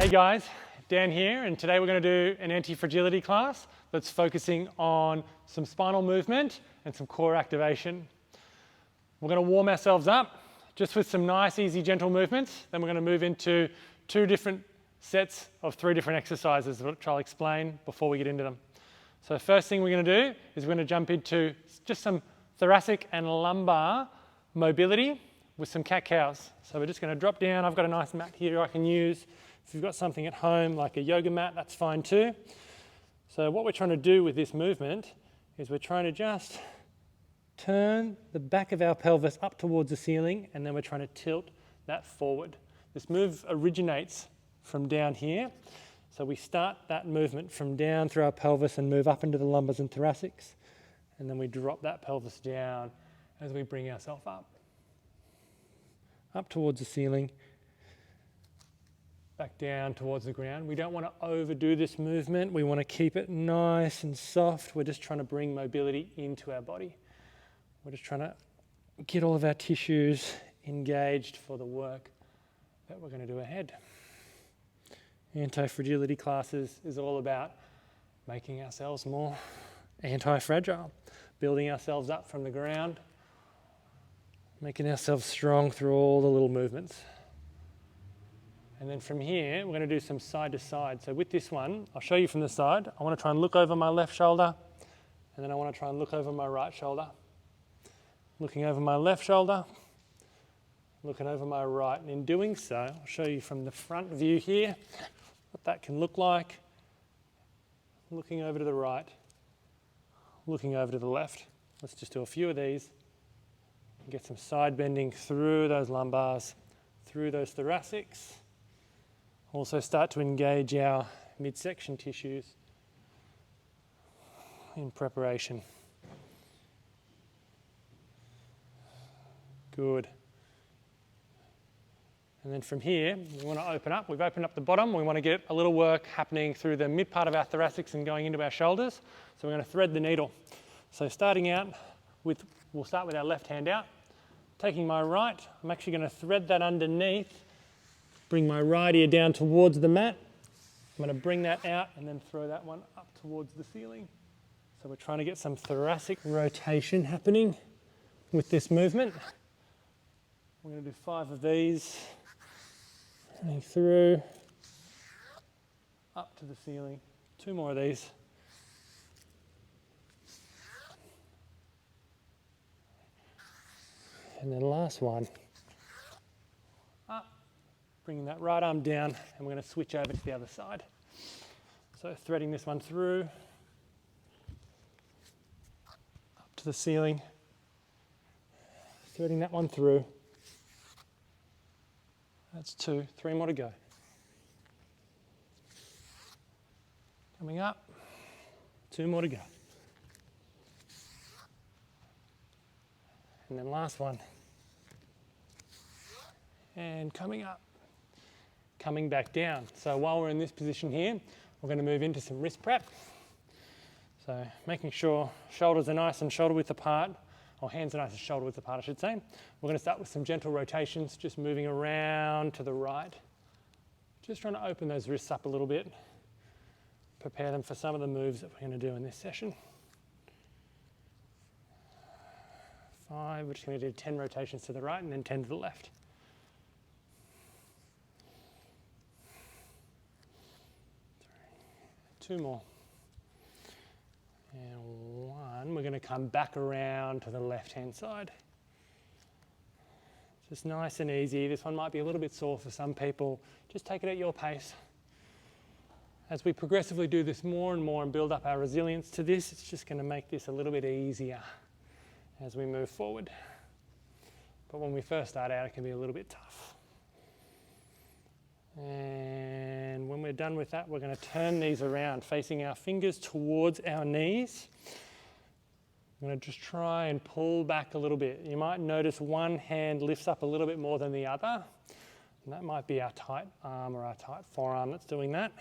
Hey guys, Dan here, and today we're going to do an anti-fragility class that's focusing on some spinal movement and some core activation. We're going to warm ourselves up just with some nice, easy, gentle movements. Then we're going to move into two different sets of 3 different exercises, which I'll explain before we get into them. So the first thing we're going to do is we're going to jump into just some thoracic and lumbar mobility with some cat-cows. So we're just going to drop down. I've got a nice mat here I can use. If you've got something at home like a yoga mat, that's fine too. So what we're trying to do with this movement is we're trying to just turn the back of our pelvis up towards the ceiling, and then we're trying to tilt that forward. This move originates from down here. So we start that movement from down through our pelvis and move up into the lumbars and thoracics. And then we drop that pelvis down as we bring ourselves up towards the ceiling, back down towards the ground. We don't want to overdo this movement. We want to keep it nice and soft. We're just trying to bring mobility into our body. We're just trying to get all of our tissues engaged for the work that we're going to do ahead. Anti-fragility classes is all about making ourselves more anti-fragile, building ourselves up from the ground, making ourselves strong through all the little movements. And then from here, we're going to do some side to side. So with this one, I'll show you from the side. I want to try and look over my left shoulder, and then I want to try and look over my right shoulder. Looking over my left shoulder, looking over my right. And in doing so, I'll show you from the front view here what that can look like. Looking over to the right, looking over to the left. Let's just do a few of these. Get some side bending through those lumbars, through those thoracics. Also start to engage our midsection tissues in preparation. Good. And then from here, we want to open up. We've opened up the bottom. We want to get a little work happening through the mid part of our thoracics and going into our shoulders. So we're going to thread the needle. So starting out with, we'll start with our left hand out. Taking my right, I'm actually going to thread that underneath. Bring my right ear down towards the mat. I'm going to bring that out and then throw that one up towards the ceiling. So we're trying to get some thoracic rotation happening with this movement. We're going to do 5 of these. Running through, up to the ceiling. 2 more of these. And then last one. Up. Bringing that right arm down, and we're going to switch over to the other side. So threading this one through, up to the ceiling, threading that one through. That's 2, 3 more to go. Coming up, 2 more to go. And then last one. And coming up. Coming back down. So while we're in this position here, we're going to move into some wrist prep. So making sure shoulders are nice and shoulder width apart, or hands are nice and shoulder width apart, I should say. We're going to start with some gentle rotations, just moving around to the right. Just trying to open those wrists up a little bit. Prepare them for some of the moves that we're going to do in this session. 5, we're just going to do 10 rotations to the right and then 10 to the left. 2 more. And 1, we're going to come back around to the left-hand side. Just nice and easy. This one might be a little bit sore for some people. Just take it at your pace. As we progressively do this more and more and build up our resilience to this, it's just going to make this a little bit easier as we move forward. But when we first start out, it can be a little bit tough. And when we're done with that, we're going to turn these around, facing our fingers towards our knees. I'm going to just try and pull back a little bit. You might notice one hand lifts up a little bit more than the other. And that might be our tight arm or our tight forearm that's doing that.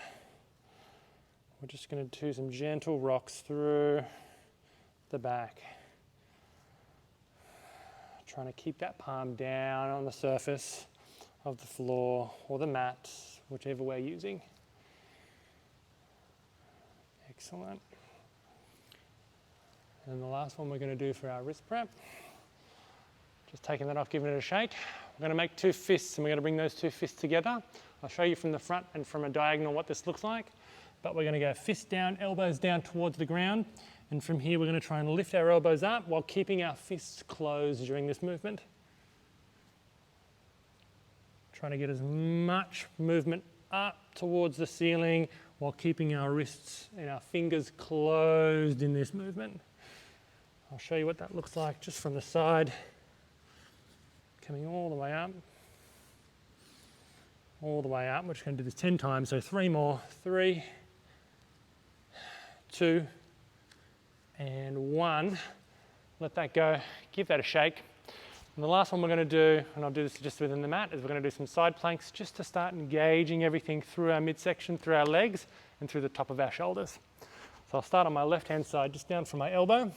We're just going to do some gentle rocks through the back. Trying to keep that palm down on the surface of the floor or the mat, whichever we're using. Excellent. And the last one we're going to do for our wrist prep, just taking that off, giving it a shake. We're going to make 2 fists, and we're going to bring those 2 fists together. I'll show you from the front and from a diagonal what this looks like. But we're going to go fist down, elbows down towards the ground. And from here, we're going to try and lift our elbows up while keeping our fists closed during this movement. Trying to get as much movement up towards the ceiling while keeping our wrists and our fingers closed in this movement. I'll show you what that looks like just from the side. Coming all the way up. All the way up. We're just going to do this 10 times, so 3 more. 3, 2, and 1. Let that go. Give that a shake. And the last one we're going to do, and I'll do this just within the mat, is we're going to do some side planks just to start engaging everything through our midsection, through our legs, and through the top of our shoulders. So I'll start on my left-hand side, just down from my elbow.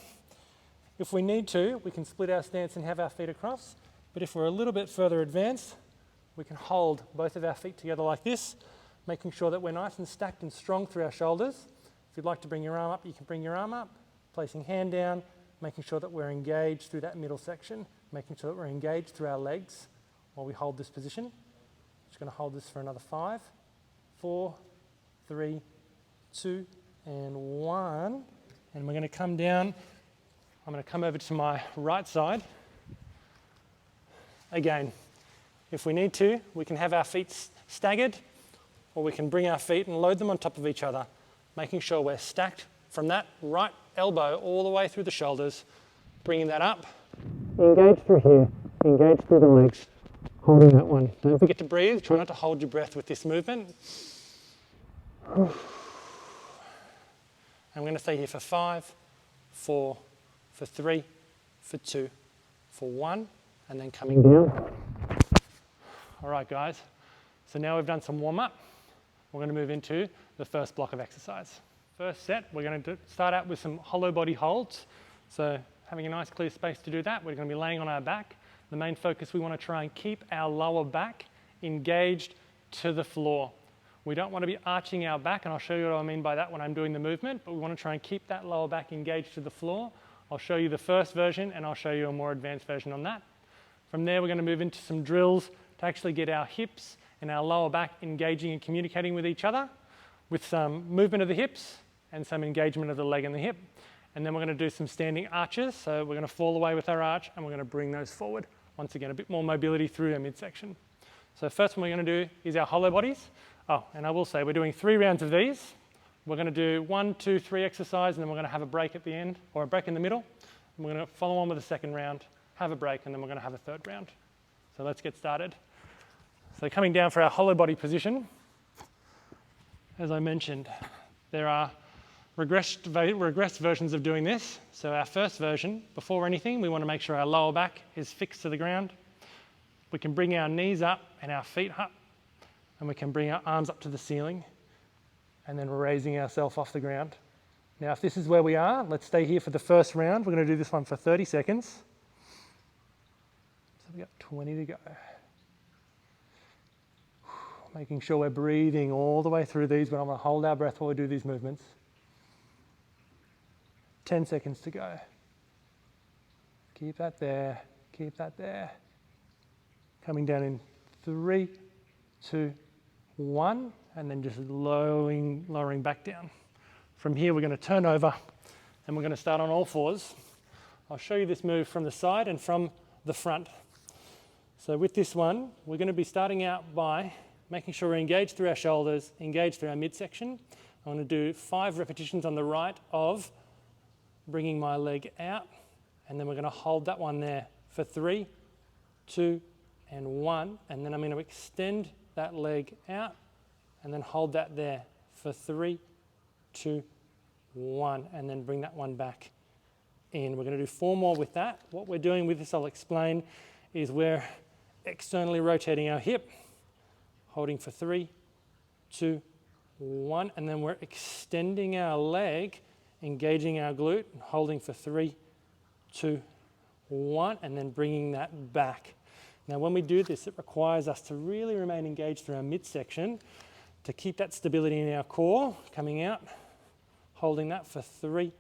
If we need to, we can split our stance and have our feet across. But if we're a little bit further advanced, we can hold both of our feet together like this, making sure that we're nice and stacked and strong through our shoulders. If you'd like to bring your arm up, you can bring your arm up, placing hand down, making sure that we're engaged through that middle section, making sure that we're engaged through our legs while we hold this position. Just going to hold this for another 5, 4, 3, 2, and 1. And we're going to come down. I'm going to come over to my right side. Again, if we need to, we can have our feet staggered, or we can bring our feet and load them on top of each other, making sure we're stacked from that right elbow all the way through the shoulders, bringing that up. Engage through here, engage through the legs, holding that one. Don't forget to breathe, try not to hold your breath with this movement. I'm going to stay here for 5, 4, for 3, for 2, for 1, and then coming down. All right, guys, so now we've done some warm-up. We're going to move into the first block of exercise. First set, we're going to start out with some hollow body holds. So having a nice clear space to do that, we're going to be laying on our back. The main focus, we want to try and keep our lower back engaged to the floor. We don't want to be arching our back, and I'll show you what I mean by that when I'm doing the movement, but we want to try and keep that lower back engaged to the floor. I'll show you the first version, and I'll show you a more advanced version on that. From there, we're going to move into some drills to actually get our hips and our lower back engaging and communicating with each other, with some movement of the hips and some engagement of the leg and the hip. And then we're going to do some standing arches. So we're going to fall away with our arch, and we're going to bring those forward. Once again, a bit more mobility through our midsection. So first one we're going to do is our hollow bodies. Oh, and I will say we're doing 3 rounds of these. We're going to do 1, 2, 3 exercise, and then we're going to have a break at the end, or a break in the middle. And we're going to follow on with the second round, have a break, and then we're going to have a third round. So let's get started. So coming down for our hollow body position, as I mentioned, there are regressed versions of doing this. So our first version, before anything, we want to make sure our lower back is fixed to the ground. We can bring our knees up and our feet up, and we can bring our arms up to the ceiling, and then raising ourselves off the ground. Now, if this is where we are, let's stay here for the first round. We're going to do this one for 30 seconds. So we've got 20 to go. Making sure we're breathing all the way through these, but I'm going to hold our breath while we do these movements. 10 seconds to go. Keep that there, keep that there. Coming down in 3, 2, 1, and then just lowering back down. From here, we're going to turn over, and we're going to start on all fours. I'll show you this move from the side and from the front. So with this one, we're going to be starting out by making sure we're engaged through our shoulders, engaged through our midsection. I'm going to do 5 repetitions on the right of bringing my leg out, and then we're going to hold that one there for 3, 2, and 1, and then I'm going to extend that leg out, and then hold that there for 3, 2, 1, and then bring that one back in. We're going to do 4 more with that. What we're doing with this, I'll explain, is we're externally rotating our hip, holding for 3, 2, 1, and then we're extending our leg, engaging our glute, and holding for 3, 2, 1, and then bringing that back. Now, when we do this, it requires us to really remain engaged through our midsection, to keep that stability in our core, coming out, holding that for 3,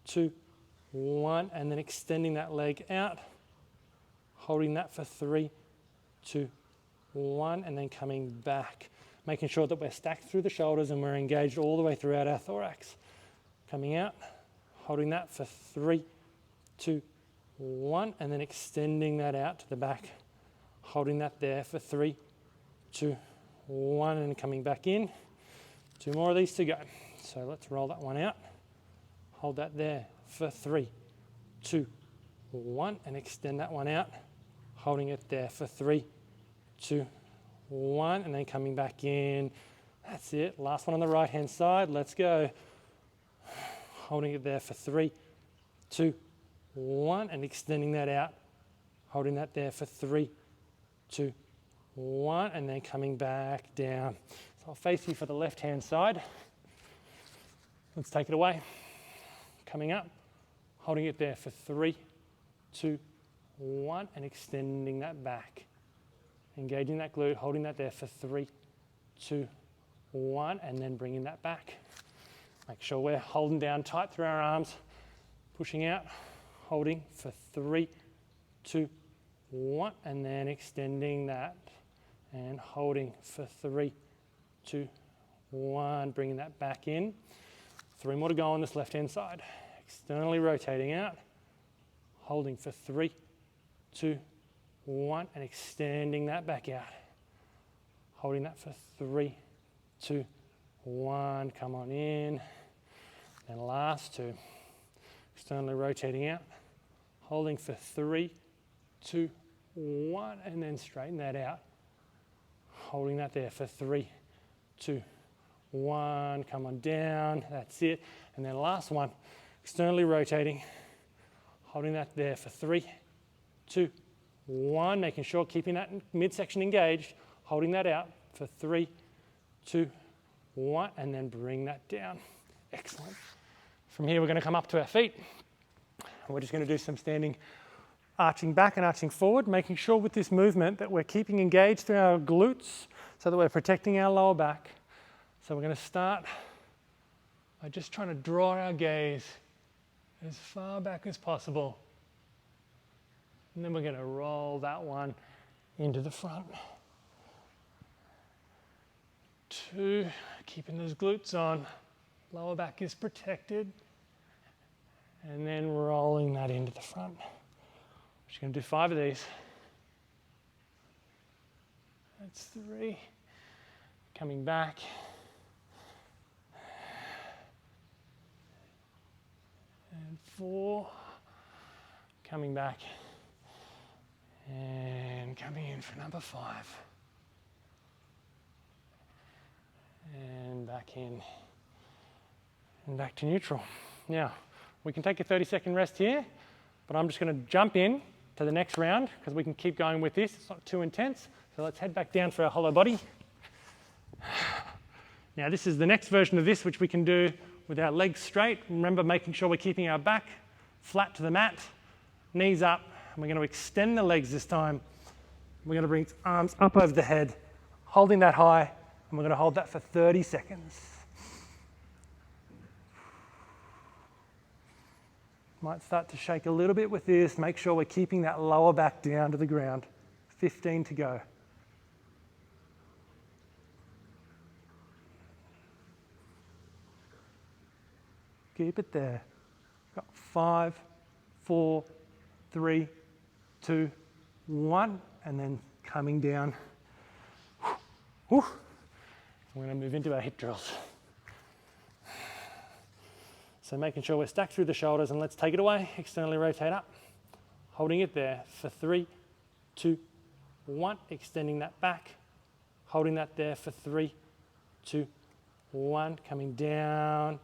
2, 1, and then extending that leg out, holding that for 3, 2, 1, and then coming back. Making sure that we're stacked through the shoulders and we're engaged all the way throughout our thorax. Coming out, holding that for 3, 2, 1, and then extending that out to the back. Holding that there for 3, 2, 1, and coming back in. 2 more of these to go. So let's roll that one out. Hold that there for 3, 2, 1, and extend that one out. Holding it there for 3, 2, 1, and then coming back in. That's it. Last one on the right hand side. Let's go. Holding it there for 3, 2, 1, and extending that out. Holding that there for 3, 2, 1, and then coming back down. So I'll face you for the left hand side. Let's take it away. Coming up, holding it there for 3, 2, 1, and extending that back. Engaging that glute, holding that there for 3, 2, 1, and then bringing that back. Make sure we're holding down tight through our arms, pushing out, holding for 3, 2, 1, and then extending that and holding for 3, 2, 1, bringing that back in. 3 more to go on this left-hand side. Externally rotating out, holding for 3, 2, 1, and extending that back out. Holding that for 3, 2, 1, come on in. And last 2. Externally rotating out, holding for 3, 2, 1, and then straighten that out. Holding that there for 3, 2, 1, come on down, that's it. And then last one, externally rotating, holding that there for 3, 2, 1, making sure keeping that midsection engaged, holding that out for 3, 2, 1, and then bring that down. Excellent. From here, we're going to come up to our feet. We're just going to do some standing, arching back and arching forward, making sure with this movement that we're keeping engaged through our glutes so that we're protecting our lower back. So we're going to start by just trying to draw our gaze as far back as possible. And then we're going to roll that one into the front. 2, keeping those glutes on. Lower back is protected. And then rolling that into the front. We're just going to do 5 of these. That's 3. Coming back. And 4. Coming back. And coming in for number 5. And back in. And back to neutral. Now, we can take a 30-second rest here, but I'm just going to jump in to the next round because we can keep going with this. It's not too intense. So let's head back down for our hollow body. Now, this is the next version of this, which we can do with our legs straight. Remember, making sure we're keeping our back flat to the mat, knees up, and we're going to extend the legs this time. We're going to bring arms up over the head, holding that high, and we're going to hold that for 30 seconds. Might start to shake a little bit with this. Make sure we're keeping that lower back down to the ground. 15 to go. Keep it there. Got 5, 4, 3, 2, 1, and then coming down. We're going to move into our hip drills. So making sure we're stacked through the shoulders, and let's take it away. Externally rotate up, holding it there for 3, 2, 1, extending that back, holding that there for 3, 2, 1, coming down,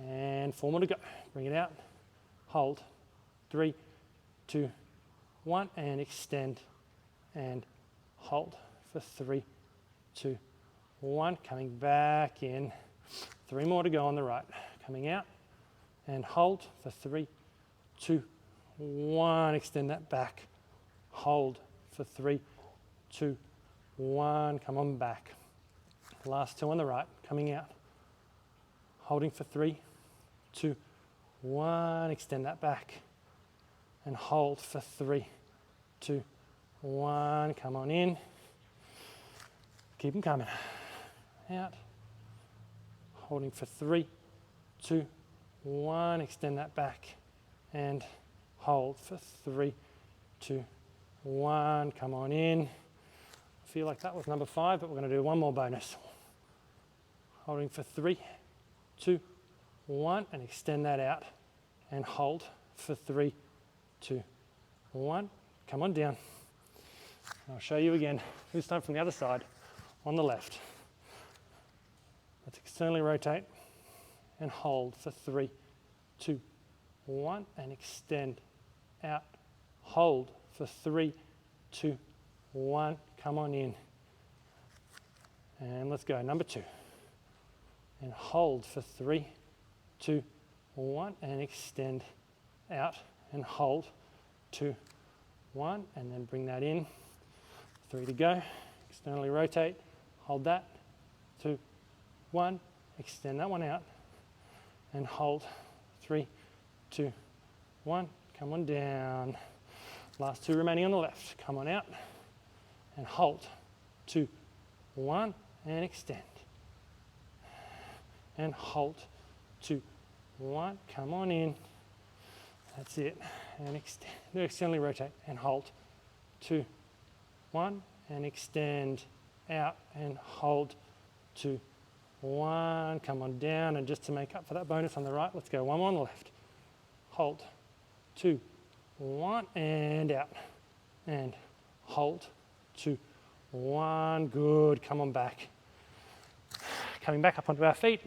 and 4 more to go. Bring it out, hold, 3, 2, 1, and extend, and hold for 3, 2, 1, coming back in. 3 more to go on the right. Coming out and hold for 3, 2, 1. Extend that back. Hold for 3, 2, 1. Come on back. Last 2 on the right, coming out. Holding for 3, 2, 1. Extend that back. And hold for 3, 2, 1. Come on in. Keep them coming. Out. Holding for 3, 2, 1. Extend that back. And hold for 3, 2, 1. Come on in. I feel like that was number 5, but we're going to do one more bonus. Holding for 3, 2, 1. And extend that out. And hold for 3, 2, 1. Come on down. I'll show you again. This time from the other side, on the left. Let's externally rotate and hold for 3, 2, 1. And extend out. Hold for 3, 2, 1. Come on in. And let's go. Number 2. And hold for 3, 2, 1. And extend out. And hold, 2, 1, and then bring that in. 3 to go. Externally rotate, hold that, 2, 1, extend that one out, and hold, 3, 2, 1, come on down. Last 2 remaining on the left. Come on out, and hold, 2, 1, and extend. And hold, 2, 1, come on in. That's it. And extend. Externally rotate and hold. 2, 1, and extend out and hold. 2, 1. Come on down, and just to make up for that bonus on the right, let's go one more on the left. Hold. 2, 1, and out. And hold. 2, 1. Good. Come on back. Coming back up onto our feet.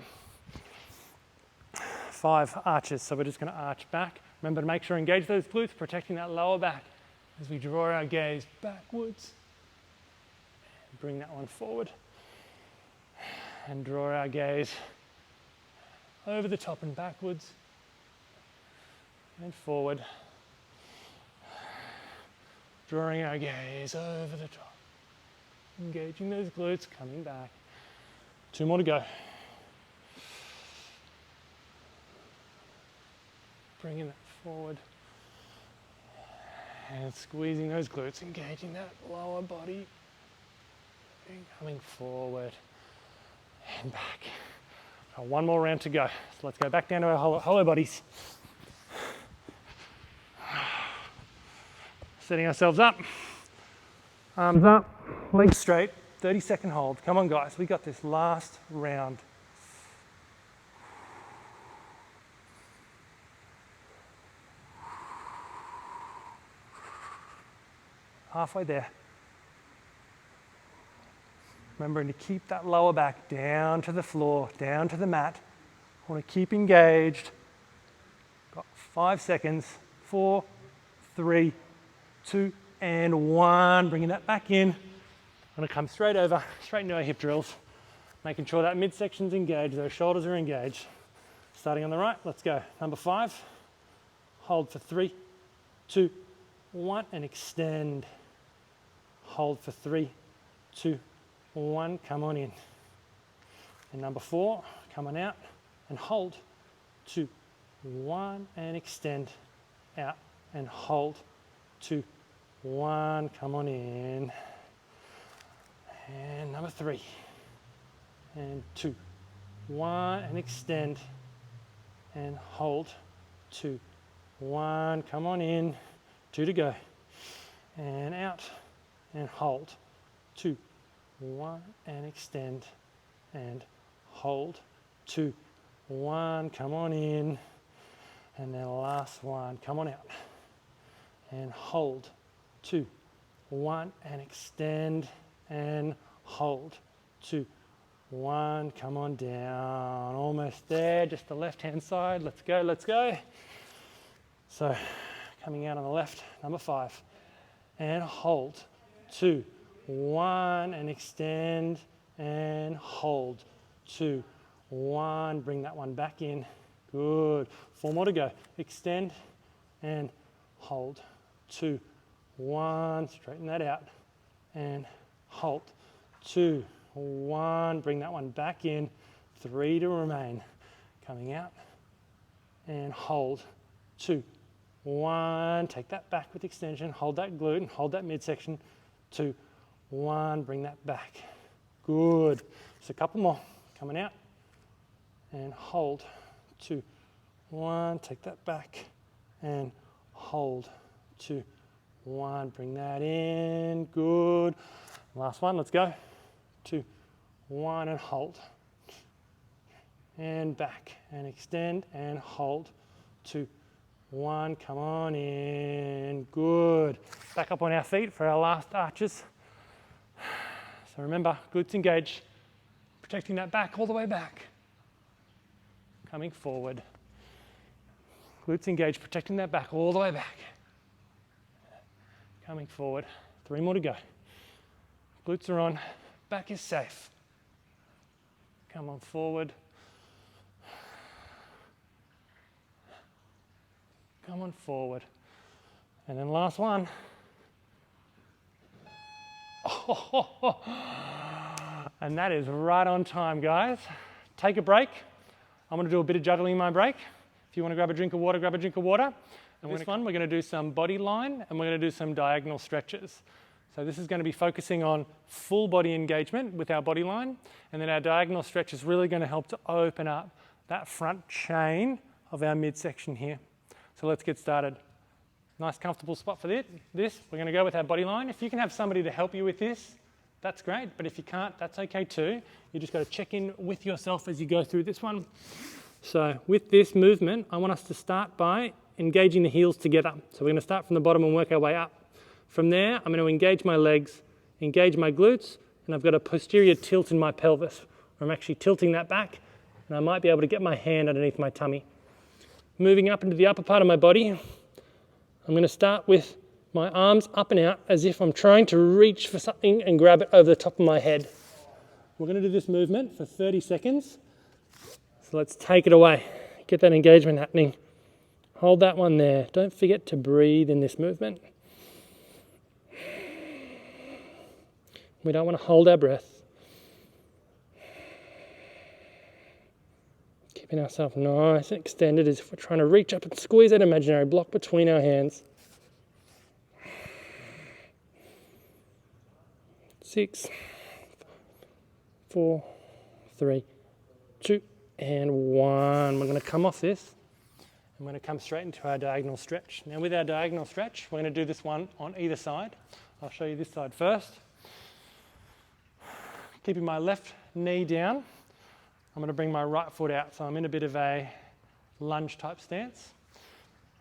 5 arches, so we're just going to arch back. Remember to make sure engage those glutes, protecting that lower back as we draw our gaze backwards. Bring that one forward. And draw our gaze over the top and backwards. And forward. Drawing our gaze over the top. Engaging those glutes, coming back. 2 more to go. Bringing that forward and squeezing those glutes, engaging that lower body and coming forward and back. Got 1 more round to go. So let's go back down to our hollow bodies. Setting ourselves up, arms up, legs straight, 30-second hold. Come on guys, we got this last round. Halfway there. Remembering to keep that lower back down to the floor, down to the mat. I want to keep engaged. Got 5 seconds. 4, 3, 2, and 1. Bringing that back in. I'm going to come straight over, straight into our hip drills. Making sure that midsection's engaged, those shoulders are engaged. Starting on the right, let's go. Number 5. Hold for 3, 2, 1, and extend. Hold for 3, 2, 1, come on in. And number 4, come on out and hold. 2, 1, and extend. Out and hold. 2, 1, come on in. And number 3, and 2, 1, and extend. And hold. 2, 1, come on in. 2 to go. And out. And hold. 2, 1, and extend. And hold. 2, 1, come on in. And then last one, come on out. And hold. 2, 1, and extend. And hold. 2, 1, come on down. Almost there, just the left-hand side. Let's go, let's go. So, coming out on the left, number 5. And hold. 2, 1, and extend, and hold. 2, 1, bring that one back in. Good. 4 more to go. Extend, and hold. 2, 1, straighten that out, and hold. 2, 1, bring that one back in, 3 to remain. Coming out and hold, 2, 1, take that back with extension, hold that glute and hold that midsection, 2, 1, bring that back. Good. Just a couple more. Coming out and hold, 2, 1, take that back and hold, 2, 1, bring that in. Good. Last one, let's go. 2, 1, and hold. And back and extend and hold. 2, 1, come on in. Good. Back up on our feet for our last arches. So remember, glutes engage, protecting that back all the way back. Coming forward. Glutes engage, protecting that back all the way back. Coming forward. 3 more to go. Glutes are on, back is safe. Come on forward. Come on forward. And then last one. And that is right on time, guys. Take a break. I'm going to do a bit of juggling in my break. If you want to grab a drink of water, grab a drink of water. And this one, we're going to do some body line and we're going to do some diagonal stretches. So this is going to be focusing on full body engagement with our body line. And then our diagonal stretch is really going to help to open up that front chain of our midsection here. So let's get started. Nice comfortable spot for this. We're going to go with our body line. If you can have somebody to help you with this, that's great. But if you can't, that's okay too. You just got to check in with yourself as you go through this one. So with this movement, I want us to start by engaging the heels together. So we're going to start from the bottom and work our way up. From there, I'm going to engage my legs, engage my glutes, and I've got a posterior tilt in my pelvis. I'm actually tilting that back, and I might be able to get my hand underneath my tummy. Moving up into the upper part of my body, I'm going to start with my arms up and out as if I'm trying to reach for something and grab it over the top of my head. We're going to do this movement for 30 seconds. So let's take it away. Get that engagement happening. Hold that one there. Don't forget to breathe in this movement. We don't want to hold our breath. Keeping ourselves nice and extended as if we're trying to reach up and squeeze that imaginary block between our hands. 6, 4, 3, 2, and 1. We're going to come off this. I'm going to come straight into our diagonal stretch. Now with our diagonal stretch, we're going to do this one on either side. I'll show you this side first. Keeping my left knee down, I'm going to bring my right foot out. So I'm in a bit of a lunge type stance.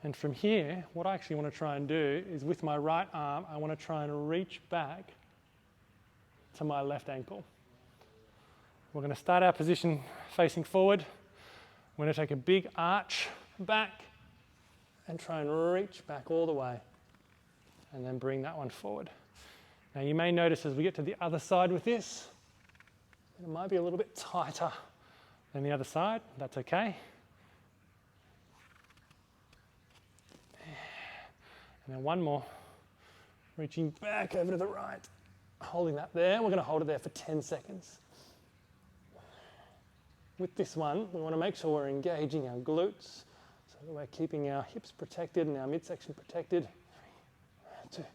And from here, what I actually want to try and do is with my right arm, I want to try and reach back to my left ankle. We're going to start our position facing forward. We're going to take a big arch back and try and reach back all the way. And then bring that one forward. Now you may notice as we get to the other side with this, it might be a little bit tighter than the other side. That's okay. And then one more. Reaching back over to the right. Holding that there. We're going to hold it there for 10 seconds. With this one, we want to make sure we're engaging our glutes so that we're keeping our hips protected and our midsection protected. 3, 2,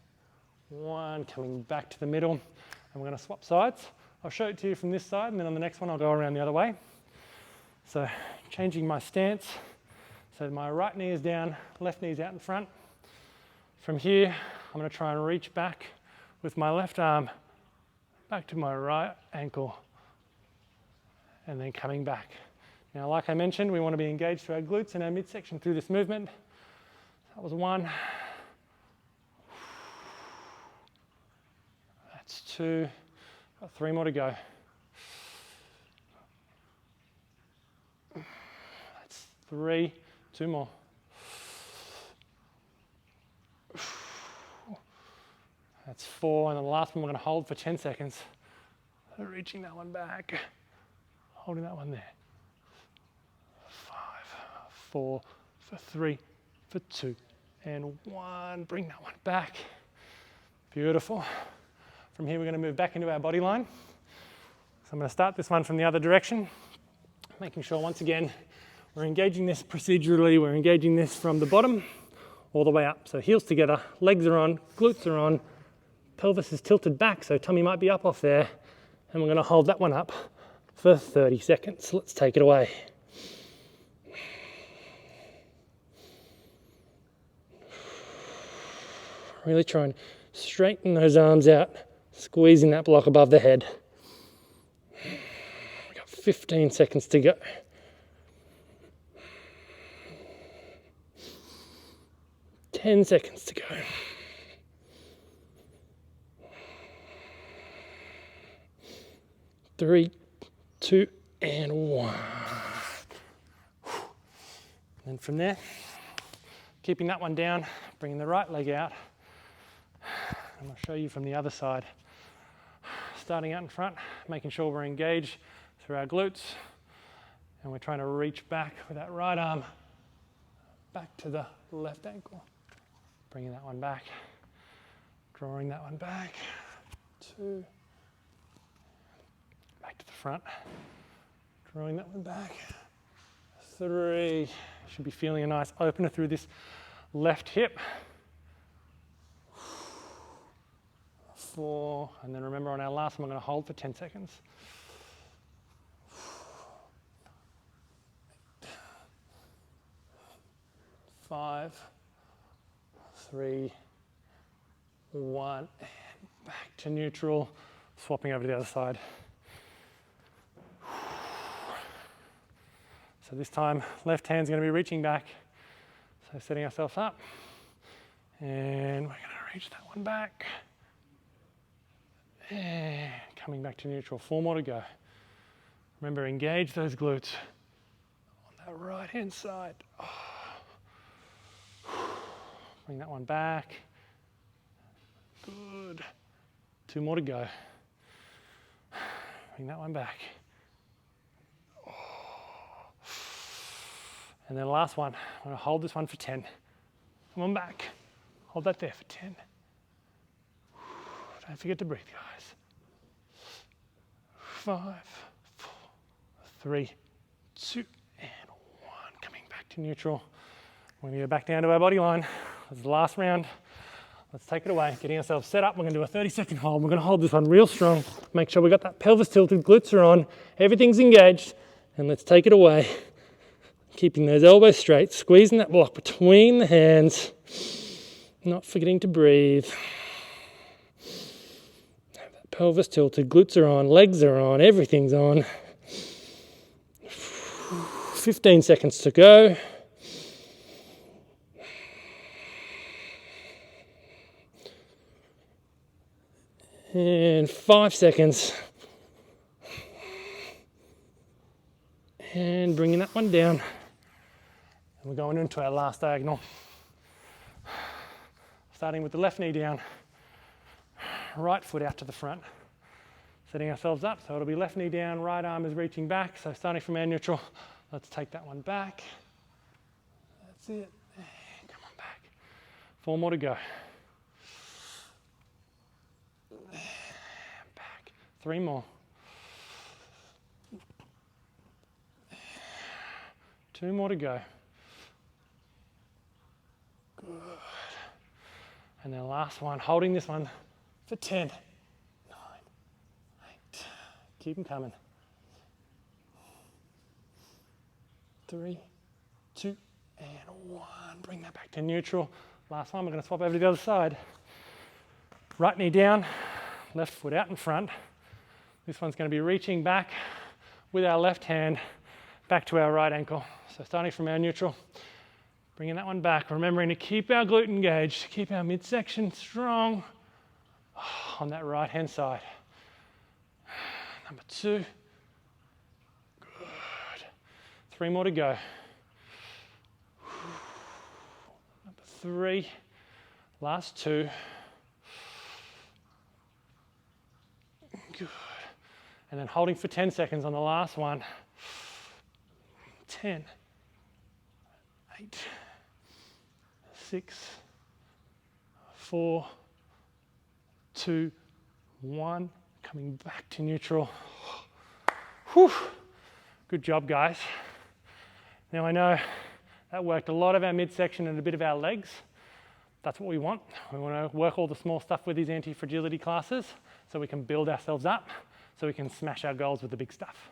1. Coming back to the middle. And we're going to swap sides. I'll show it to you from this side, and then on the next one I'll go around the other way. So changing my stance. So my right knee is down, left knee is out in front. From here, I'm going to try and reach back with my left arm back to my right ankle and then coming back. Now, like I mentioned, we want to be engaged through our glutes and our midsection through this movement. That was 1. That's 2. Got 3 more to go. That's 3. 2 more. That's 4, and then the last one we're going to hold for 10 seconds. Reaching that one back, holding that one there. 5, 4, for 3, for 2, and 1. Bring that one back. Beautiful. From here, we're going to move back into our body line. So I'm going to start this one from the other direction, making sure once again we're engaging this procedurally, we're engaging this from the bottom all the way up. So heels together, legs are on, glutes are on, pelvis is tilted back, so tummy might be up off there, and we're going to hold that one up for 30 seconds. Let's take it away. Really try and straighten those arms out, squeezing that block above the head. We've got 15 seconds to go. Ten seconds to go. 3, 2, and 1. And from there, keeping that one down, bringing the right leg out. And I'll show you from the other side. Starting out in front, making sure we're engaged through our glutes. And we're trying to reach back with that right arm back to the left ankle. Bringing that one back, drawing that one back, 2, back to the front, drawing that one back, 3, should be feeling a nice opener through this left hip, 4, and then remember on our last one we're going to hold for 10 seconds. 5, 3, 1, and back to neutral, swapping over to the other side. So this time, left hand's going to be reaching back. So setting ourselves up, and we're going to reach that one back. And coming back to neutral, 4 more to go. Remember, engage those glutes on that right hand side. Bring that one back. Good. 2 more to go. Bring that one back. And then last one, I'm going to hold this one for 10. Come on back. Hold that there for 10. Don't forget to breathe, guys. 5, 4, 3, 2, and 1. Coming back to neutral. We're going to go back down to our body line. That's the last round. Let's take it away. Getting ourselves set up. We're going to do a 30-second hold. We're going to hold this one real strong. Make sure we got that pelvis tilted, glutes are on, everything's engaged. And let's take it away. Keeping those elbows straight, squeezing that block between the hands. Not forgetting to breathe. Have that pelvis tilted, glutes are on, legs are on, everything's on. 15 seconds to go. And 5 seconds. And bringing that one down. And we're going into our last diagonal. Starting with the left knee down, right foot out to the front. Setting ourselves up, so it'll be left knee down, right arm is reaching back. So starting from our neutral, let's take that one back. That's it. Come on back. 4 more to go. Back. 3 more. 2 more to go. Good. And then last one, holding this one for 10, 9, 8. Keep them coming. 3, 2, and 1. Bring that back to neutral. Last one, we're going to swap over to the other side. Right knee down, left foot out in front. This one's going to be reaching back with our left hand back to our right ankle. So starting from our neutral, bringing that one back, remembering to keep our glute engaged, keep our midsection strong on that right hand side. Number 2. Good. 3 more to go. Number 3. Last 2. Good. And then holding for 10 seconds on the last one. 10, 8, 6, 4, 2, 1. Coming back to neutral. Whew. Good job, guys. Now I know that worked a lot of our midsection and a bit of our legs. That's what we want. We want to work all the small stuff with these anti-fragility classes so we can build ourselves up, so we can smash our goals with the big stuff.